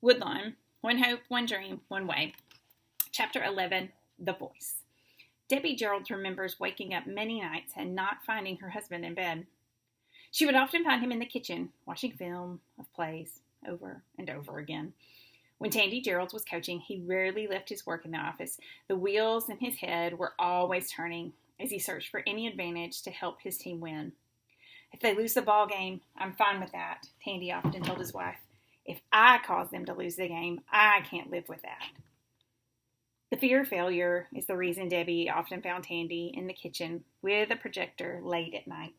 Woodlawn, One Hope, One Dream, One Way. Chapter 11, The Voice. Debbie Gereld remembers waking up many nights and not finding her husband in bed. She would often find him in the kitchen, watching film of plays over and over again. When Tandy Gerelds was coaching, he rarely left his work in the office. The wheels in his head were always turning as he searched for any advantage to help his team win. "If they lose the ball game, I'm fine with that," Tandy often told his wife. "If I cause them to lose the game, I can't live with that." The fear of failure is the reason Debbie often found Tandy in the kitchen with a projector late at night.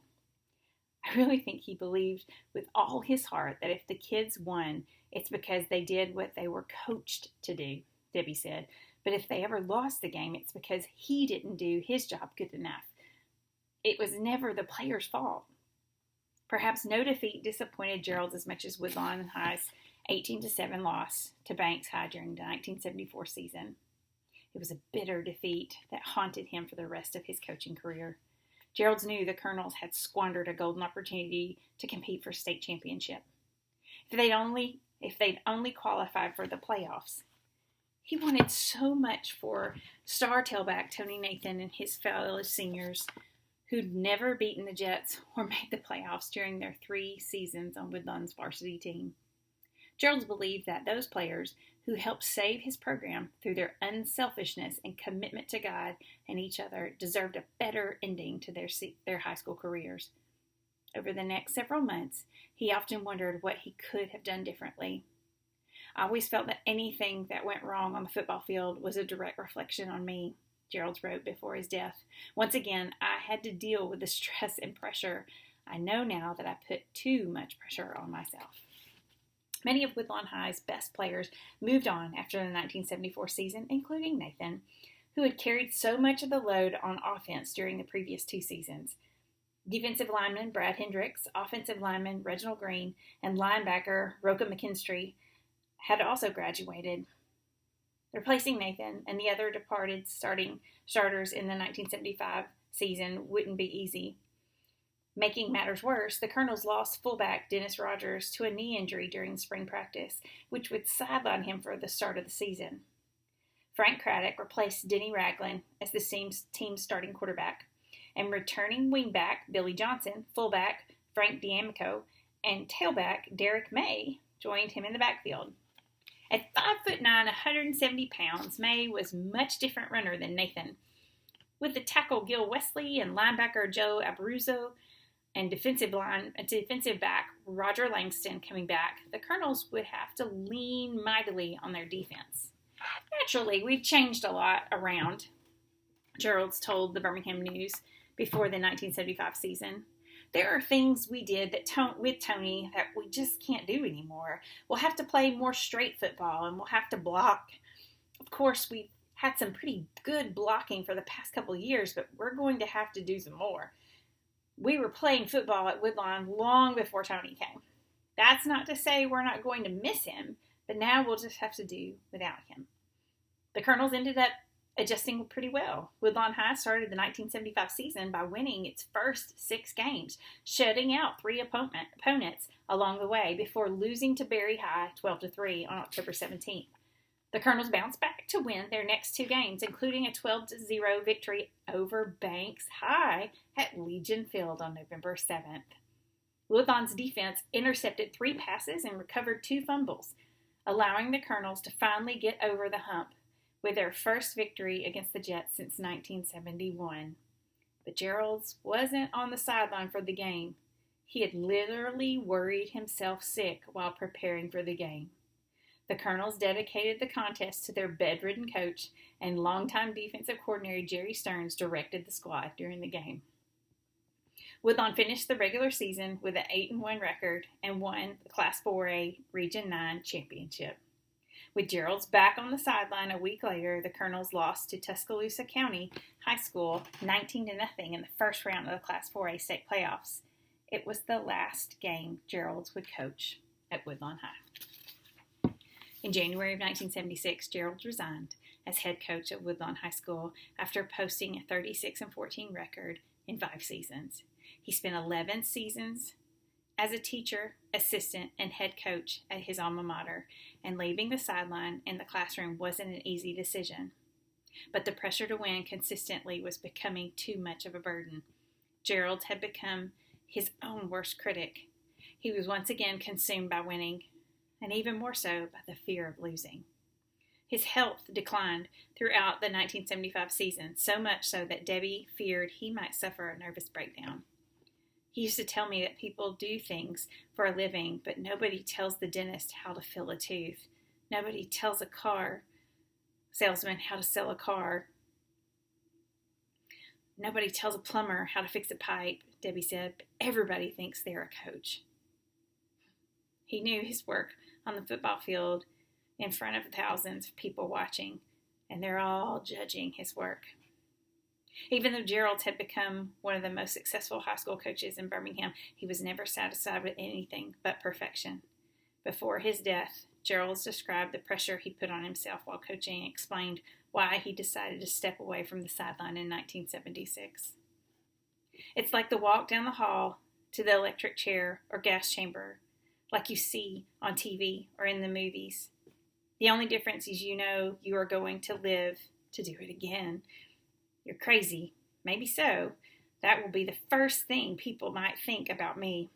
I really think he believed with all his heart that if the kids won, it's because they did what they were coached to do, Debbie said. But if they ever lost the game, it's because he didn't do his job good enough. It was never the players' fault. Perhaps no defeat disappointed Gerelds as much as Woodlawn High's 18-7 loss to Banks High during the 1974 season. It was a bitter defeat that haunted him for the rest of his coaching career. Gerelds knew the Colonels had squandered a golden opportunity to compete for state championship. If they'd only qualified for the playoffs. He wanted so much for star tailback Tony Nathan and his fellow seniors who'd never beaten the Jets or made the playoffs during their 3 seasons on Woodlawn's varsity team. Gerelds believed that those players who helped save his program through their unselfishness and commitment to God and each other deserved a better ending to their high school careers. Over the next several months, he often wondered what he could have done differently. "I always felt that anything that went wrong on the football field was a direct reflection on me," Gerelds wrote before his death. "Once again, I had to deal with the stress and pressure. I know now that I put too much pressure on myself." Many of Woodlawn High's best players moved on after the 1974 season, including Nathan, who had carried so much of the load on offense during the previous 2 seasons. Defensive lineman Brad Hendricks, offensive lineman Reginald Green, and linebacker Roka McKinstry had also graduated. Replacing Nathan and the other departed starters in the 1975 season wouldn't be easy. Making matters worse, the Colonels lost fullback Dennis Rogers to a knee injury during spring practice, which would sideline him for the start of the season. Frank Craddock replaced Denny Ragland as the team's starting quarterback, and returning wingback Billy Johnson, fullback Frank D'Amico, and tailback Derek May joined him in the backfield. At 5'9", 170 pounds, May was a much different runner than Nathan. With the tackle Gil Wesley and linebacker Joe Abruzzo and defensive back Roger Langston coming back, the Colonels would have to lean mightily on their defense. "Naturally, we've changed a lot around," Gerelds told the Birmingham News before the 1975 season. "There are things we did with Tony that we just can't do anymore. We'll have to play more straight football, and we'll have to block. Of course, we've had some pretty good blocking for the past couple of years, but we're going to have to do some more. We were playing football at Woodlawn long before Tony came. That's not to say we're not going to miss him, but now we'll just have to do without him." The Colonels ended up adjusting pretty well. Woodlawn High started the 1975 season by winning its first 6 games, shutting out 3 opponents along the way before losing to Berry High 12-3 on October 17th. The Colonels bounced back to win their next 2 games, including a 12-0 victory over Banks High at Legion Field on November 7th. Woodlawn's defense intercepted 3 passes and recovered 2 fumbles, allowing the Colonels to finally get over the hump with their first victory against the Jets since 1971. But Gerelds wasn't on the sideline for the game. He had literally worried himself sick while preparing for the game. The Colonels dedicated the contest to their bedridden coach, and longtime defensive coordinator Jerry Stearns directed the squad during the game. Woodlawn finished the regular season with an 8-1 record and won the Class 4A Region 9 championship. With Gerelds back on the sideline a week later, the Colonels lost to Tuscaloosa County High School 19-0 in the first round of the Class 4A state playoffs. It was the last game Gerelds would coach at Woodlawn High. In January of 1976, Gerelds resigned as head coach at Woodlawn High School after posting a 36-14 record in 5 seasons. He spent 11 seasons as a teacher, assistant, and head coach at his alma mater, and leaving the sideline and the classroom wasn't an easy decision. But the pressure to win consistently was becoming too much of a burden. Gereld had become his own worst critic. He was once again consumed by winning, and even more so by the fear of losing. His health declined throughout the 1975 season, so much so that Debbie feared he might suffer a nervous breakdown. He used to tell me that people do things for a living, but nobody tells the dentist how to fill a tooth. Nobody tells a car salesman how to sell a car. Nobody tells a plumber how to fix a pipe, Debbie said, but everybody thinks they're a coach. He knew his work on the football field in front of thousands of people watching, and they're all judging his work. Even though Gereld had become one of the most successful high school coaches in Birmingham, he was never satisfied with anything but perfection. Before his death, Gereld described the pressure he put on himself while coaching and explained why he decided to step away from the sideline in 1976. It's like the walk down the hall to the electric chair or gas chamber, like you see on TV or in the movies. The only difference is you know you are going to live to do it again. You're crazy. Maybe so. That will be the first thing people might think about me.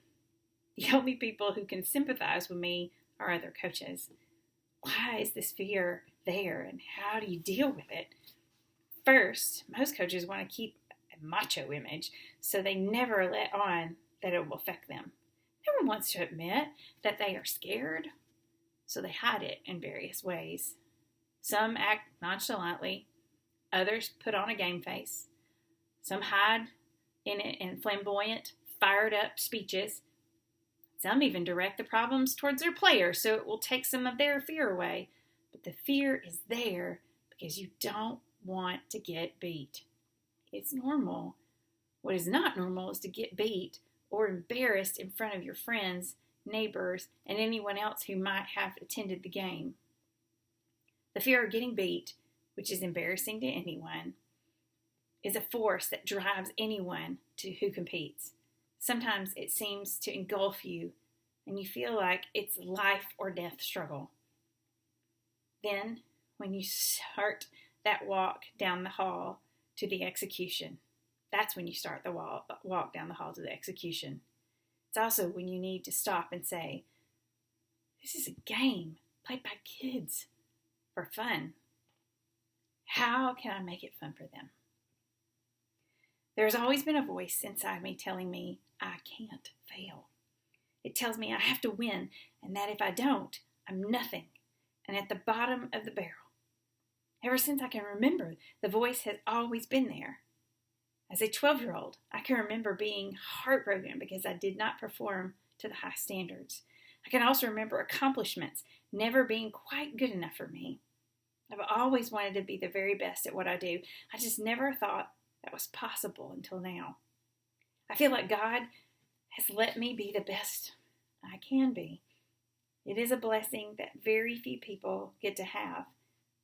The only people who can sympathize with me are other coaches. Why is this fear there, and how do you deal with it? First, most coaches want to keep a macho image, so they never let on that it will affect them. No one wants to admit that they are scared, so they hide it in various ways. Some act nonchalantly. Others put on a game face. Some hide in it in flamboyant, fired up speeches. Some even direct the problems towards their players so it will take some of their fear away. But the fear is there because you don't want to get beat. It's normal. What is not normal is to get beat or embarrassed in front of your friends, neighbors, and anyone else who might have attended the game. The fear of getting beat, which is embarrassing to anyone, is a force that drives anyone to who competes. Sometimes it seems to engulf you, and you feel like it's life or death struggle. Then, when you start that walk down the hall to the execution, that's when you start the walk down the hall to the execution. It's also when you need to stop and say, this is a game played by kids for fun. How can I make it fun for them? There's always been a voice inside me telling me I can't fail. It tells me I have to win, and that if I don't, I'm nothing and at the bottom of the barrel. Ever since I can remember, the voice has always been there. As a 12-year-old, I can remember being heartbroken because I did not perform to the high standards. I can also remember accomplishments never being quite good enough for me. I've always wanted to be the very best at what I do. I just never thought that was possible until now. I feel like God has let me be the best I can be. It is a blessing that very few people get to have.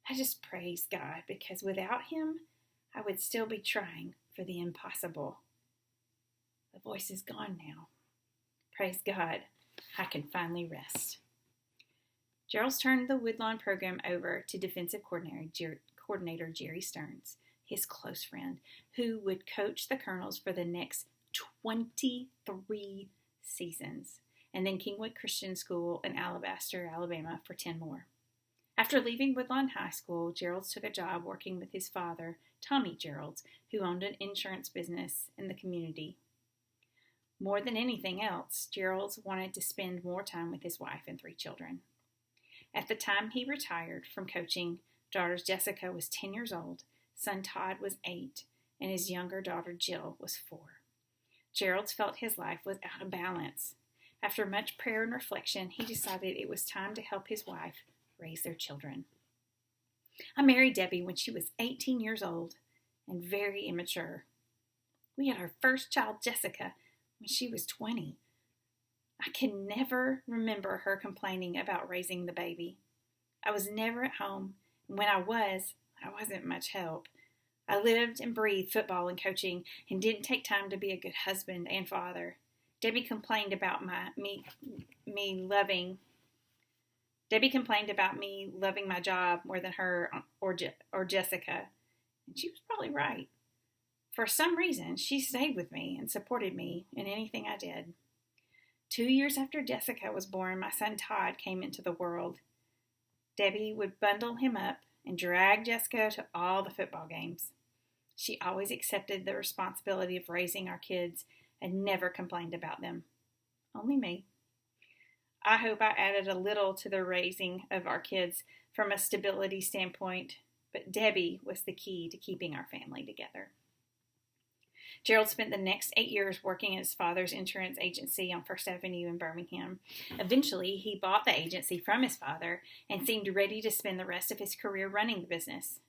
I just praise God because without Him, I would still be trying for the impossible. The voice is gone now. Praise God, I can finally rest. Gerald turned the Woodlawn program over to defensive coordinator Jerry Stearns, his close friend, who would coach the Colonels for the next 23 seasons, and then Kingwood Christian School in Alabaster, Alabama for 10 more. After leaving Woodlawn High School, Gerald took a job working with his father, Tandy Gerelds, who owned an insurance business in the community. More than anything else, Gerald wanted to spend more time with his wife and 3 children. At the time he retired from coaching, daughter Jessica was 10 years old, son Todd was 8, and his younger daughter Jill was 4. Gerald felt his life was out of balance. After much prayer and reflection, he decided it was time to help his wife raise their children. I married Debbie when she was 18 years old and very immature. We had our first child, Jessica, when she was 20. I can never remember her complaining about raising the baby. I was never at home, and when I wasn't much help. I lived and breathed football and coaching and didn't take time to be a good husband and father. Debbie complained about Debbie complained about me loving my job more than her or Jessica, and she was probably right. For some reason, she stayed with me and supported me in anything I did. 2 years after Jessica was born, my son Todd came into the world. Debbie would bundle him up and drag Jessica to all the football games. She always accepted the responsibility of raising our kids and never complained about them. Only me. I hope I added a little to the raising of our kids from a stability standpoint, but Debbie was the key to keeping our family together. Gerald spent the next 8 years working at his father's insurance agency on First Avenue in Birmingham. Eventually, he bought the agency from his father and seemed ready to spend the rest of his career running the business.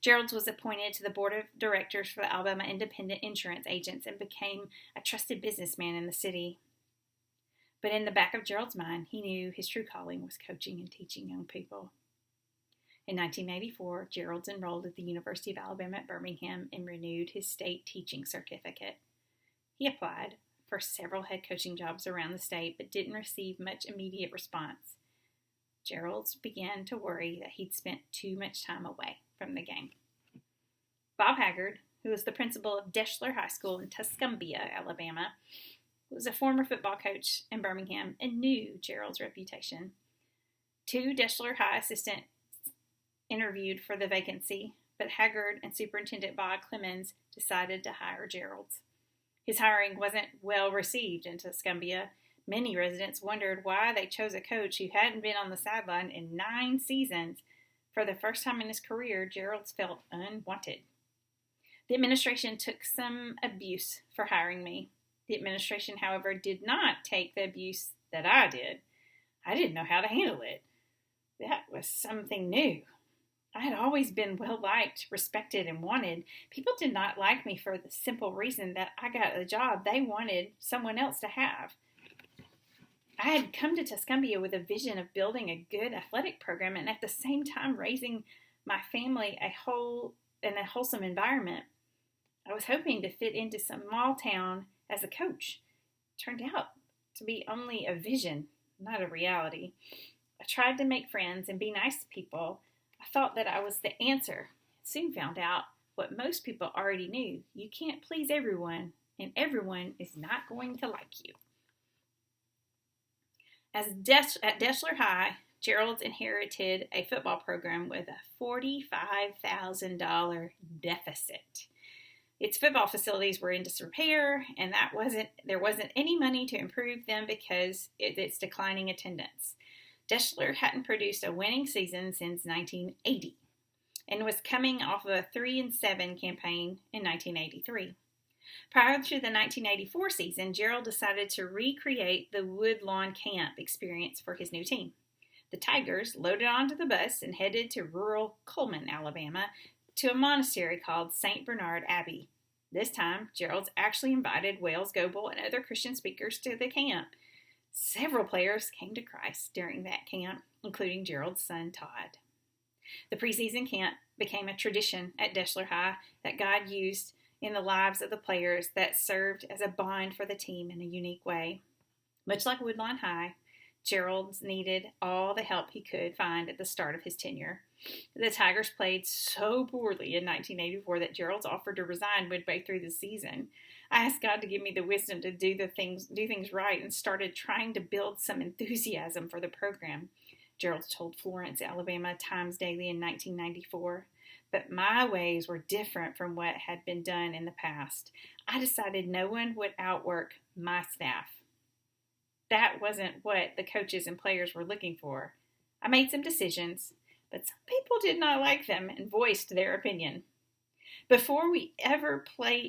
Gerelds was appointed to the board of directors for the Alabama Independent Insurance Agents and became a trusted businessman in the city. But in the back of Gerald's mind, he knew his true calling was coaching and teaching young people. In 1984, Gerelds enrolled at the University of Alabama at Birmingham and renewed his state teaching certificate. He applied for several head coaching jobs around the state, but didn't receive much immediate response. Gerelds began to worry that he'd spent too much time away from the game. Bob Haggard, who was the principal of Deschler High School in Tuscumbia, Alabama, was a former football coach in Birmingham and knew Gerald's reputation. 2 Deschler High assistants interviewed for the vacancy, but Haggard and Superintendent Bob Clemens decided to hire Gerelds. His hiring wasn't well received in Tuscumbia. Many residents wondered why they chose a coach who hadn't been on the sideline in 9 seasons. For the first time in his career, Gerelds felt unwanted. The administration took some abuse for hiring me. The administration, however, did not take the abuse that I did. I didn't know how to handle it. That was something new. I had always been well-liked, respected, and wanted. People did not like me for the simple reason that I got a job they wanted someone else to have. I had come to Tuscumbia with a vision of building a good athletic program and at the same time raising my family in a wholesome environment. I was hoping to fit into some small town as a coach. It turned out to be only a vision, not a reality. I tried to make friends and be nice to people. I thought that I was the answer. Soon found out what most people already knew. You can't please everyone, and everyone is not going to like you. At Deschler High, Gerelds inherited a football program with a $45,000 deficit. Its football facilities were in disrepair, and there wasn't any money to improve them because of its declining attendance. Deschler hadn't produced a winning season since 1980 and was coming off of a 3-7 campaign in 1983. Prior to the 1984 season, Gereld decided to recreate the Woodlawn Camp experience for his new team. The Tigers loaded onto the bus and headed to rural Cullman, Alabama, to a monastery called St. Bernard Abbey. This time, Gerelds actually invited Wales Goebel and other Christian speakers to the camp. Several players came to Christ during that camp, including Gerald's son, Todd. The preseason camp became a tradition at Deschler High that God used in the lives of the players that served as a bond for the team in a unique way. Much like Woodlawn High, Gerelds needed all the help he could find at the start of his tenure. The Tigers played so poorly in 1984 that Gerelds offered to resign midway through the season. I asked God to give me the wisdom to do things right and started trying to build some enthusiasm for the program. Gerelds told Florence, Alabama Times Daily in 1994. But my ways were different from what had been done in the past. I decided no one would outwork my staff. That wasn't what the coaches and players were looking for. I made some decisions, but some people did not like them and voiced their opinion. Before we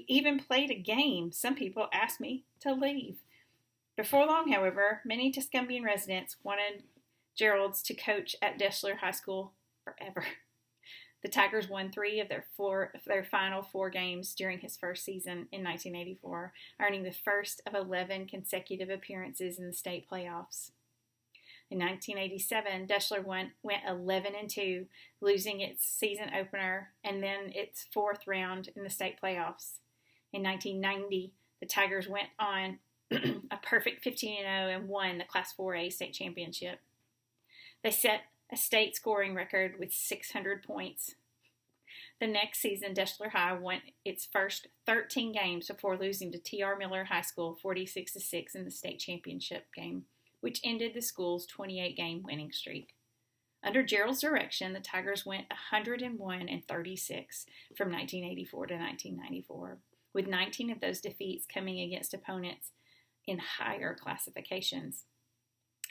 even played a game, some people asked me to leave. Before long, however, many Tuscumbian residents wanted Gerelds to coach at Deschler High School forever. The Tigers won 3 of their final 4 games during his first season in 1984, earning the first of 11 consecutive appearances in the state playoffs. In 1987, Deschler went 11-2, losing its season opener and then its 4th round in the state playoffs. In 1990, the Tigers went on a perfect 15-0 and won the Class 4A state championship. They set a state scoring record with 600 points. The next season, Deshler High won its first 13 games before losing to T.R. Miller High School 46-6 in the state championship game, which ended the school's 28-game winning streak. Under Gereld's direction, the Tigers went 101-36 from 1984 to 1994, with 19 of those defeats coming against opponents in higher classifications.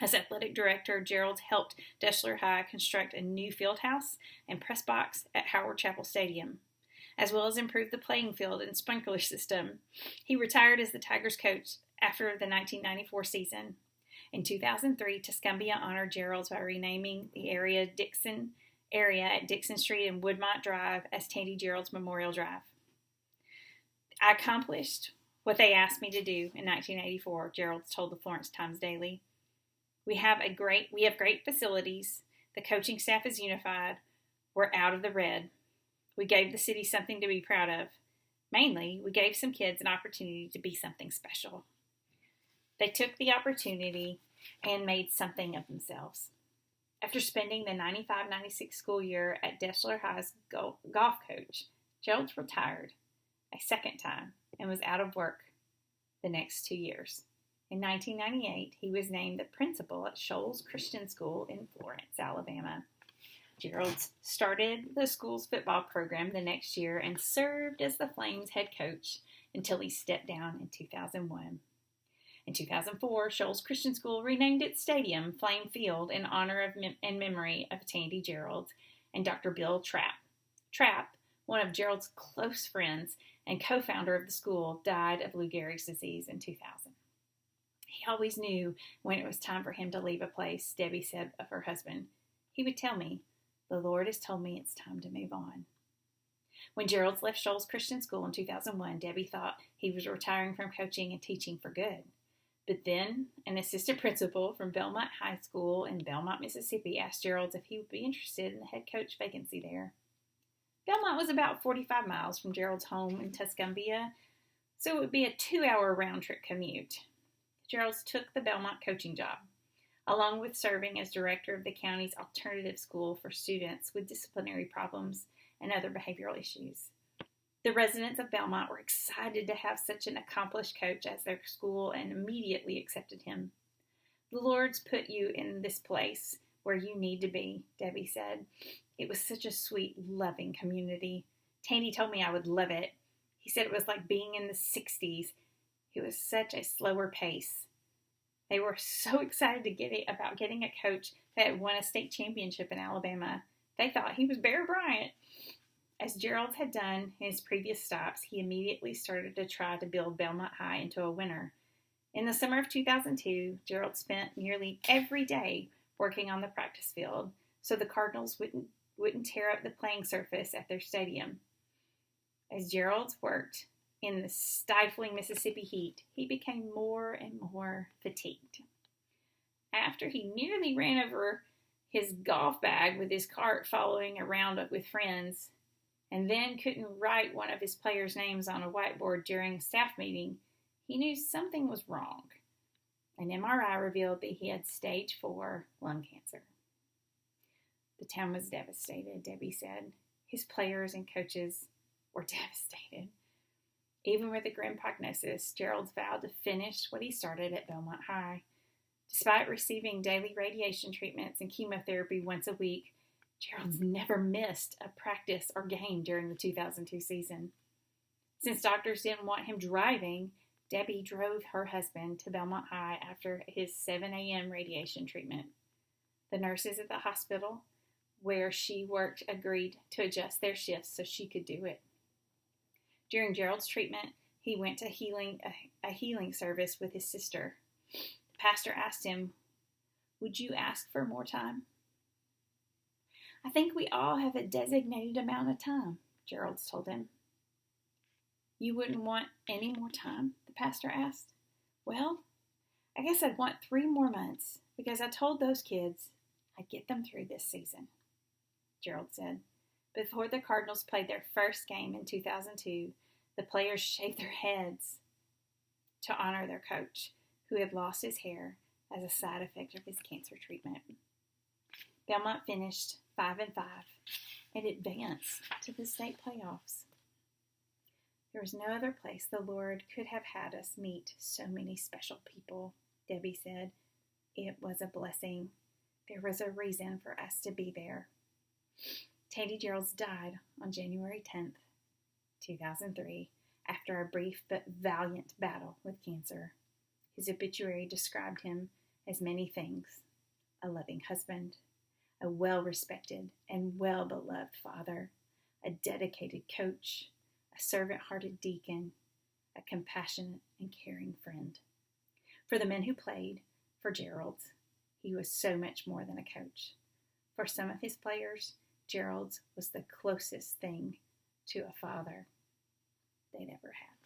As athletic director, Gereld helped Deshler High construct a new field house and press box at Howard Chapel Stadium, as well as improve the playing field and sprinkler system. He retired as the Tigers coach after the 1994 season. In 2003, Tuscumbia honored Gerelds by renaming the area at Dixon Street and Woodmont Drive as Tandy Gerelds Memorial Drive. I accomplished what they asked me to do in 1984, Gerelds told the Florence Times-Daily. We have great facilities. The coaching staff is unified. We're out of the red. We gave the city something to be proud of. Mainly, we gave some kids an opportunity to be something special. They took the opportunity and made something of themselves. After spending the 95-96 school year at Deshler High's golf coach, Gerelds retired a second time and was out of work the next 2 years. In 1998, he was named the principal at Shoals Christian School in Florence, Alabama. Gerelds started the school's football program the next year and served as the Flames head coach until he stepped down in 2001. In 2004, Shoals Christian School renamed its stadium Flame Field in honor of and memory of Tandy Gereld and Dr. Bill Trapp. Trapp, one of Gerald's close friends and co-founder of the school, died of Lou Gehrig's disease in 2000. He always knew when it was time for him to leave a place, Debbie said of her husband. He would tell me, the Lord has told me it's time to move on. When Gerelds left Shoals Christian School in 2001, Debbie thought he was retiring from coaching and teaching for good. But then, an assistant principal from Belmont High School in Belmont, Mississippi, asked Gerelds if he would be interested in the head coach vacancy there. Belmont was about 45 miles from Gerelds' home in Tuscumbia, so it would be a 2-hour round-trip commute. Gerelds took the Belmont coaching job, along with serving as director of the county's alternative school for students with disciplinary problems and other behavioral issues. The residents of Belmont were excited to have such an accomplished coach as their school and immediately accepted him. The Lord's put you in this place where you need to be, Debbie said. It was such a sweet, loving community. Tandy told me I would love it. He said it was like being in the 60s. It was such a slower pace. They were so excited about getting a coach that had won a state championship in Alabama. They thought he was Bear Bryant. As Gereld had done in his previous stops, he immediately started to try to build Belmont High into a winner. In the summer of 2002, Gereld spent nearly every day working on the practice field so the Cardinals wouldn't tear up the playing surface at their stadium. As Gereld worked in the stifling Mississippi heat, he became more and more fatigued. After he nearly ran over his golf bag with his cart following around with friends, and then couldn't write one of his players' names on a whiteboard during a staff meeting, he knew something was wrong. An MRI revealed that he had stage 4 lung cancer. The town was devastated, Debbie said. His players and coaches were devastated. Even with a grim prognosis, Gereld vowed to finish what he started at Belmont High. Despite receiving daily radiation treatments and chemotherapy once a week, Gereld never missed a practice or game during the 2002 season. Since doctors didn't want him driving, Debbie drove her husband to Belmont High after his 7 a.m. radiation treatment. The nurses at the hospital where she worked agreed to adjust their shifts so she could do it. During Gereld's treatment, he went to a healing service with his sister. The pastor asked him, "Would you ask for more time?" "I think we all have a designated amount of time," Gerelds told him. "You wouldn't want any more time?" the pastor asked. "Well, I guess I'd want 3 more months because I told those kids I'd get them through this season," Gereld said. Before the Cardinals played their first game in 2002, the players shaved their heads to honor their coach. who had lost his hair as a side effect of his cancer treatment. Belmont finished 5-5 and advanced to the state playoffs. There was no other place the Lord could have had us meet so many special people, Debbie said. It was a blessing. There was a reason for us to be there. Tandy Gerelds died on January 10th, 2003, after a brief but valiant battle with cancer. His obituary described him as many things: a loving husband, a well-respected and well-beloved father, a dedicated coach, a servant-hearted deacon, a compassionate and caring friend. For the men who played for Gerelds, he was so much more than a coach. For some of his players, Gerelds was the closest thing to a father they'd ever had.